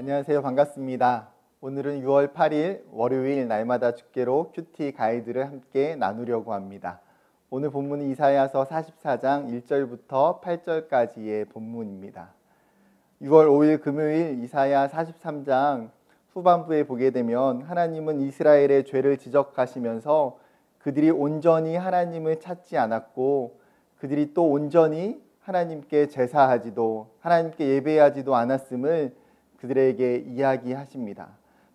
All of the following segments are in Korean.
안녕하세요. 반갑습니다. 오늘은 6월 8일 월요일 날마다 주께로 큐티 가이드를 함께 나누려고 합니다. 오늘 본문은 이사야서 44장 1절부터 8절까지의 본문입니다. 6월 5일 금요일 이사야 43장 후반부에 보게 되면 하나님은 이스라엘의 죄를 지적하시면서 그들이 온전히 하나님을 찾지 않았고 그들이 또 온전히 하나님께 제사하지도 하나님께 예배하지도 않았음을 그들에게 이야기하십니다.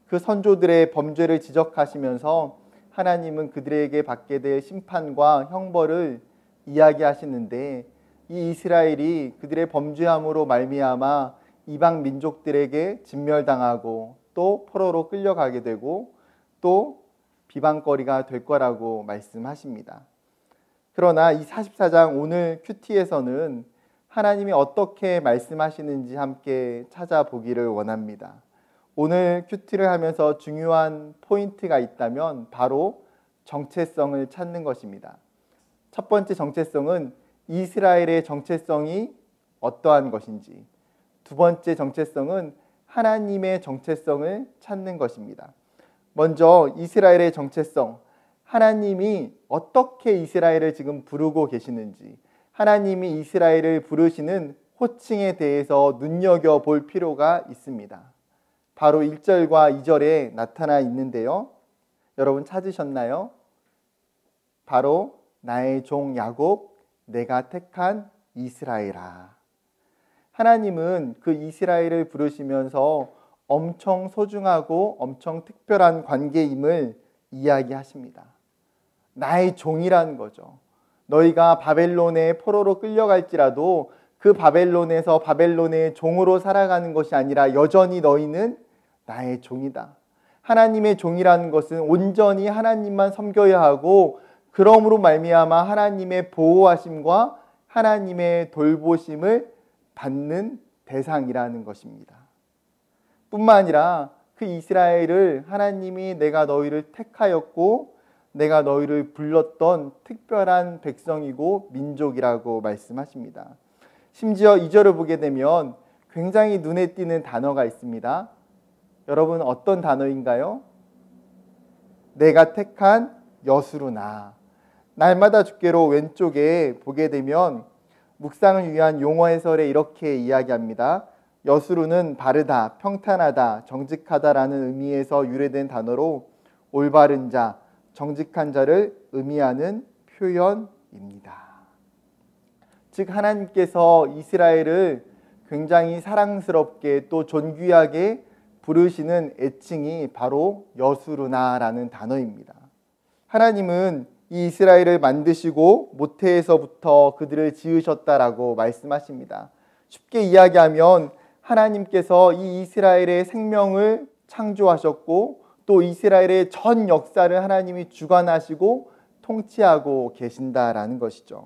그 선조들의 범죄를 지적하시면서 하나님은 그들에게 받게 될 심판과 형벌을 이야기하시는데 이 이스라엘이 그들의 범죄함으로 말미암아 이방 민족들에게 진멸당하고 또 포로로 끌려가게 되고 또 비방거리가 될 거라고 말씀하십니다. 그러나 이 44장 오늘 큐티에서는 하나님이 어떻게 말씀하시는지 함께 찾아보기를 원합니다. 오늘 큐티를 하면서 중요한 포인트가 있다면 바로 정체성을 찾는 것입니다. 첫 번째 정체성은 이스라엘의 정체성이 어떠한 것인지, 두 번째 정체성은 하나님의 정체성을 찾는 것입니다. 먼저 이스라엘의 정체성, 하나님이 어떻게 이스라엘을 지금 부르고 계시는지, 하나님이 이스라엘을 부르시는 호칭에 대해서 눈여겨볼 필요가 있습니다. 바로 1절과 2절에 나타나 있는데요. 여러분 찾으셨나요? 바로 나의 종 야곱, 내가 택한 이스라엘아. 하나님은 그 이스라엘을 부르시면서 엄청 소중하고 엄청 특별한 관계임을 이야기하십니다. 나의 종이라는 거죠. 너희가 바벨론의 포로로 끌려갈지라도 그 바벨론에서 바벨론의 종으로 살아가는 것이 아니라 여전히 너희는 나의 종이다. 하나님의 종이라는 것은 온전히 하나님만 섬겨야 하고 그러므로 말미암아 하나님의 보호하심과 하나님의 돌보심을 받는 대상이라는 것입니다. 뿐만 아니라 그 이스라엘을 하나님이 내가 너희를 택하였고 내가 너희를 불렀던 특별한 백성이고 민족이라고 말씀하십니다. 심지어 2절을 보게 되면 굉장히 눈에 띄는 단어가 있습니다. 여러분 어떤 단어인가요? 내가 택한 여수르나. 날마다 주께로 왼쪽에 보게 되면 묵상을 위한 용어 해설에 이렇게 이야기합니다. 여수르는 바르다, 평탄하다, 정직하다라는 의미에서 유래된 단어로 올바른 자, 정직한 자를 의미하는 표현입니다. 즉 하나님께서 이스라엘을 굉장히 사랑스럽게 또 존귀하게 부르시는 애칭이 바로 여수르나라는 단어입니다. 하나님은 이 이스라엘을 만드시고 모태에서부터 그들을 지으셨다라고 말씀하십니다. 쉽게 이야기하면 하나님께서 이 이스라엘의 생명을 창조하셨고 또 이스라엘의 전 역사를 하나님이 주관하시고 통치하고 계신다라는 것이죠.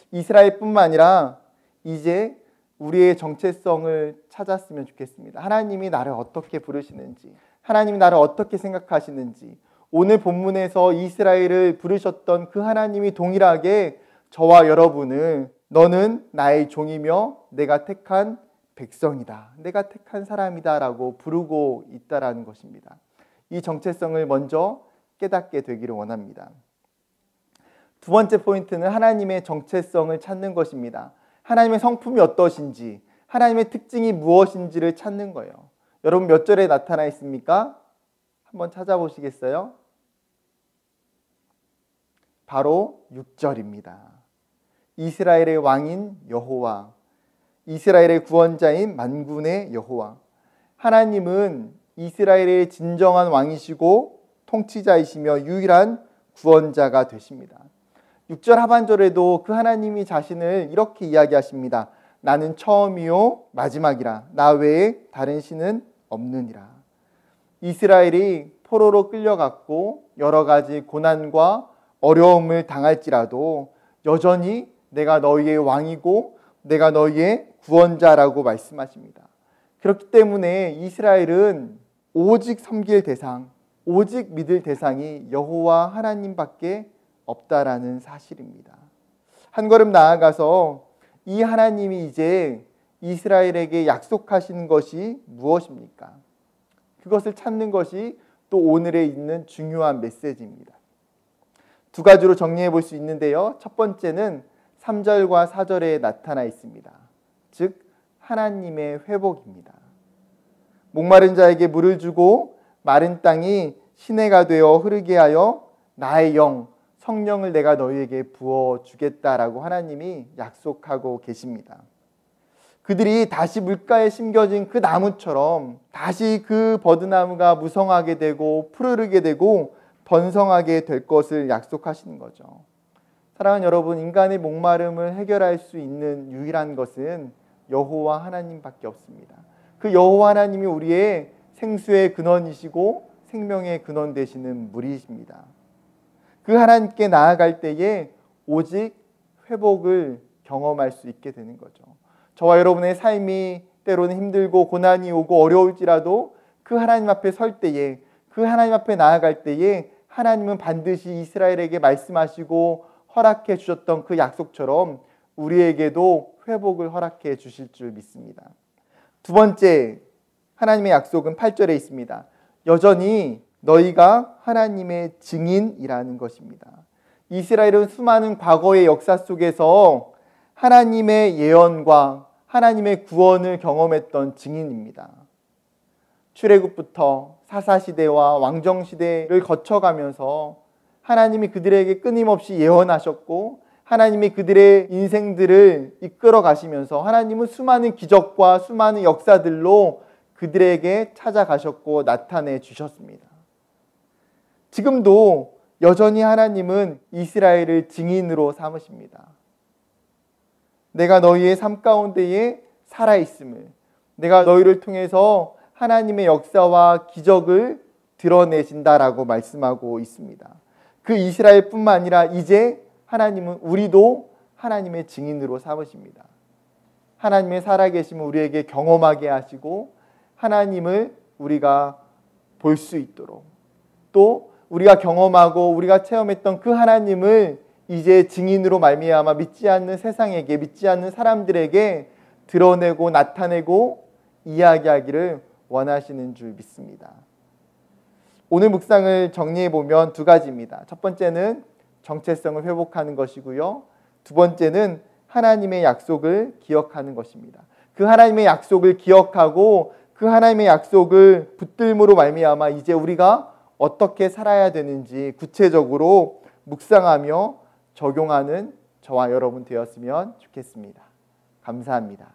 이스라엘뿐만 아니라 이제 우리의 정체성을 찾았으면 좋겠습니다. 하나님이 나를 어떻게 부르시는지, 하나님이 나를 어떻게 생각하시는지, 오늘 본문에서 이스라엘을 부르셨던 그 하나님이 동일하게 저와 여러분을 너는 나의 종이며 내가 택한 백성이다, 내가 택한 사람이다 라고 부르고 있다라는 것입니다. 이 정체성을 먼저 깨닫게 되기를 원합니다. 두 번째 포인트는 하나님의 정체성을 찾는 것입니다. 하나님의 성품이 어떠신지, 하나님의 특징이 무엇인지를 찾는 거예요. 여러분 몇 절에 나타나 있습니까? 한번 찾아보시겠어요? 바로 6절입니다. 이스라엘의 왕인 여호와, 이스라엘의 구원자인 만군의 여호와. 하나님은 이스라엘의 진정한 왕이시고 통치자이시며 유일한 구원자가 되십니다. 6절 하반절에도 그 하나님이 자신을 이렇게 이야기하십니다. 나는 처음이요 마지막이라. 나 외에 다른 신은 없느니라. 이스라엘이 포로로 끌려갔고 여러 가지 고난과 어려움을 당할지라도 여전히 내가 너희의 왕이고 내가 너희의 구원자라고 말씀하십니다. 그렇기 때문에 이스라엘은 오직 섬길 대상, 오직 믿을 대상이 여호와 하나님밖에 없다라는 사실입니다. 한 걸음 나아가서 이 하나님이 이제 이스라엘에게 약속하신 것이 무엇입니까? 그것을 찾는 것이 또 오늘에 있는 중요한 메시지입니다. 두 가지로 정리해 볼 수 있는데요. 첫 번째는 3절과 4절에 나타나 있습니다. 즉 하나님의 회복입니다. 목마른 자에게 물을 주고 마른 땅이 시내가 되어 흐르게 하여 나의 영, 성령을 내가 너희에게 부어주겠다라고 하나님이 약속하고 계십니다. 그들이 다시 물가에 심겨진 그 나무처럼 다시 그 버드나무가 무성하게 되고 푸르르게 되고 번성하게 될 것을 약속하시는 거죠. 사랑하는 여러분, 인간의 목마름을 해결할 수 있는 유일한 것은 여호와 하나님밖에 없습니다. 그 여호와 하나님이 우리의 생수의 근원이시고 생명의 근원 되시는 물이십니다. 그 하나님께 나아갈 때에 오직 회복을 경험할 수 있게 되는 거죠. 저와 여러분의 삶이 때로는 힘들고 고난이 오고 어려울지라도 그 하나님 앞에 설 때에, 그 하나님 앞에 나아갈 때에 하나님은 반드시 이스라엘에게 말씀하시고 허락해 주셨던 그 약속처럼 우리에게도 회복을 허락해 주실 줄 믿습니다. 두 번째 하나님의 약속은 8절에 있습니다. 여전히 너희가 하나님의 증인이라는 것입니다. 이스라엘은 수많은 과거의 역사 속에서 하나님의 예언과 하나님의 구원을 경험했던 증인입니다. 출애굽부터 사사시대와 왕정시대를 거쳐가면서 하나님이 그들에게 끊임없이 예언하셨고 하나님이 그들의 인생들을 이끌어 가시면서 하나님은 수많은 기적과 수많은 역사들로 그들에게 찾아가셨고 나타내 주셨습니다. 지금도 여전히 하나님은 이스라엘을 증인으로 삼으십니다. 내가 너희의 삶 가운데에 살아있음을, 내가 너희를 통해서 하나님의 역사와 기적을 드러내신다라고 말씀하고 있습니다. 그 이스라엘뿐만 아니라 이제 하나님은 우리도 하나님의 증인으로 삼으십니다. 하나님의 살아계심을 우리에게 경험하게 하시고 하나님을 우리가 볼 수 있도록, 또 우리가 경험하고 우리가 체험했던 그 하나님을 이제 증인으로 말미암아 믿지 않는 세상에게, 믿지 않는 사람들에게 드러내고 나타내고 이야기하기를 원하시는 줄 믿습니다. 오늘 묵상을 정리해 보면 두 가지입니다. 첫 번째는 정체성을 회복하는 것이고요. 두 번째는 하나님의 약속을 기억하는 것입니다. 그 하나님의 약속을 기억하고 그 하나님의 약속을 붙들므로 말미암아 이제 우리가 어떻게 살아야 되는지 구체적으로 묵상하며 적용하는 저와 여러분 되었으면 좋겠습니다. 감사합니다.